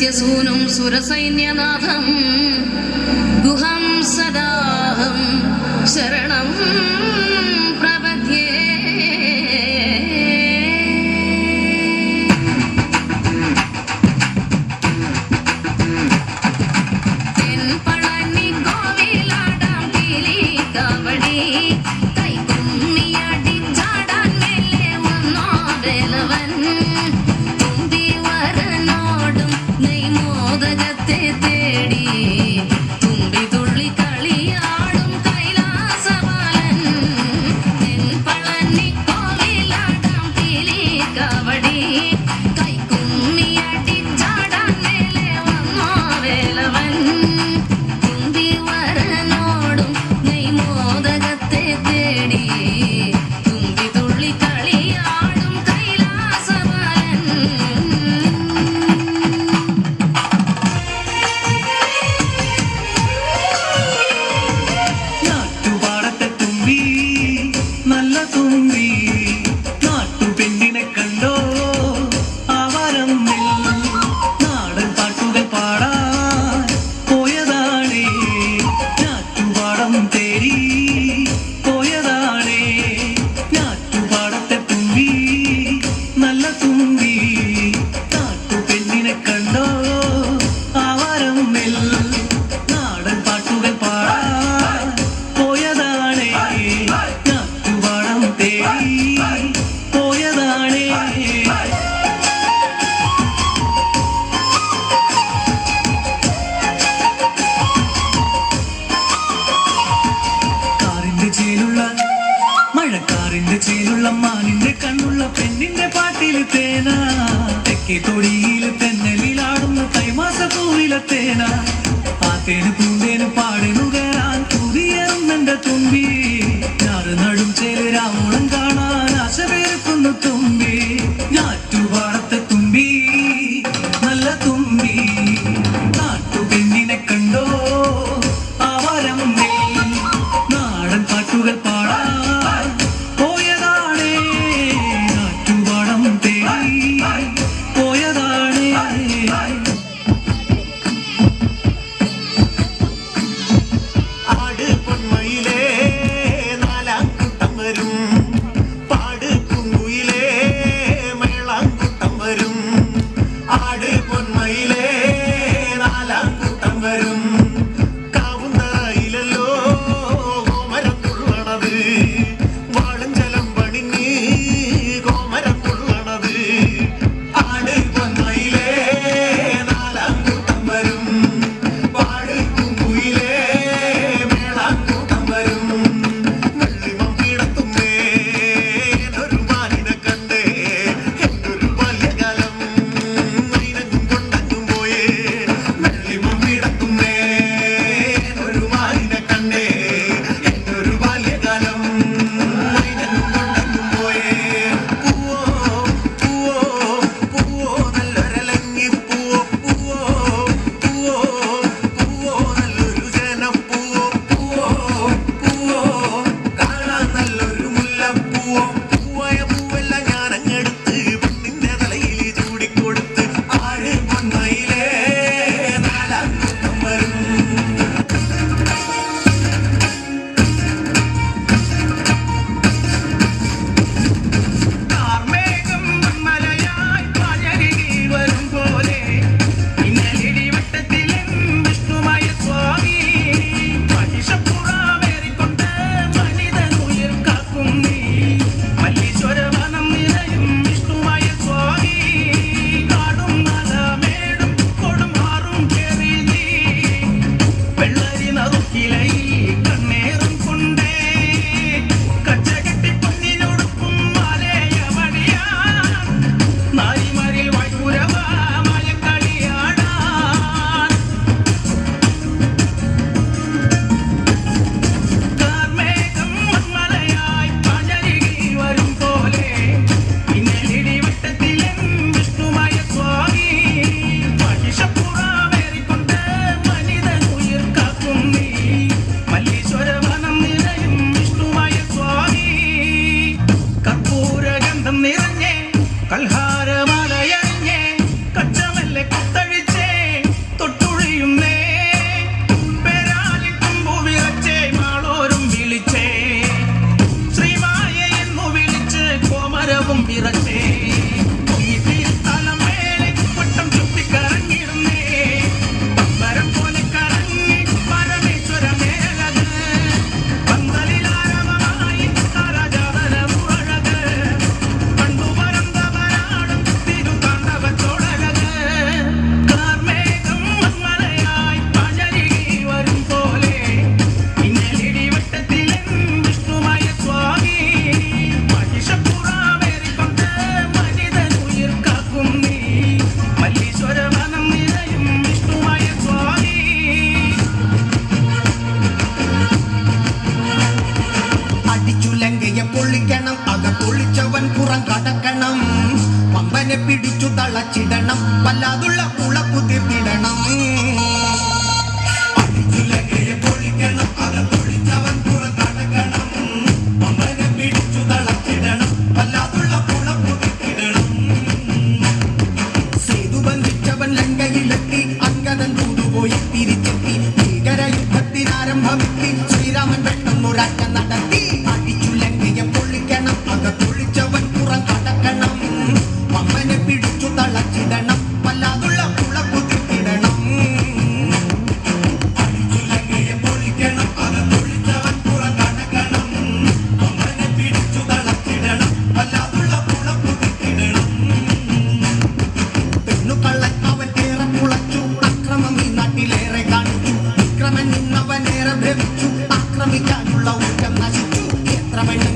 സൂനും സുരസൈന്യനാഥം ഗുഹം സദാഹം ശരണം പ്രപദ്യേ. മഴക്കാറിന്റെ ചേലുള്ള മാനിന്റെ കണ്ണുള്ള പെണ്ണിന്റെ പാട്ടില് തേന, തെക്കേ തൊടിയില് തെന്നലിലാടുന്ന തൈമാസ പൂവിലെ തേന, ആ തേന് പൂന്തേന് പാടിനുകരാൻ പുതിയെന്റെ തുമ്പി, ഞാറ് നടും ചേര് രാമോളം കാണാൻ ആശ പേർക്കുന്നു തുമ്പി, ഞാറ്റുപാടത്തെ തുമ്പി നല്ല തുമ്പി, നാട്ടുപെണ്ണിനെ കണ്ടോ ആ വരമ്പിൽ നാടൻ പാട്ടുകൾ പാടാൻ കടക്കണം, വല്ലാതുള്ള പുളപ്പു തീർത്തിടണം. ബന്ധിച്ചവൻ ലങ്കയിലെത്തി, അങ്കദൻ തൂതുപോയി തിരിച്ചെത്തി. ഭീകരയുദ്ധത്തിനാരംഭമെത്തി, ശ്രീരാമൻ പെട്ടെന്നൊരാറ്റ നടത്തി. അടിച്ചു ലങ്കയെ പൊള്ളിക്കണം, അകത്തൊളിച്ചവൻ പുറം കടക്കണം. അമ്മനെ പിടിച്ചു തളച്ചിടണം, വല്ലാതുള്ള പുളപ്പു തീർത്തിടണം. അടിച്ചു ലങ്കയെ പൊള്ളിക്കണം, അകത്തൊളിച്ചവൻ പുറം കടക്കണം. അമ്മനെ പിടിച്ചു തളച്ചിടണം, വല്ലാതുള്ള പുളപ്പു തീർത്തിടണം. പെണ്ണുകള്ളൻ അവൻ ഏറെ പുളച്ചു, അക്രമം ഈ നാട്ടിലേറെ കാണിച്ചു. വിക്രമൻ നിന്നവനേറെ ഭ്രമിച്ചു, ആക്രമിക്കാനുള്ള ഊറ്റം നശിച്ചു. എത്ര പെണ്ണ്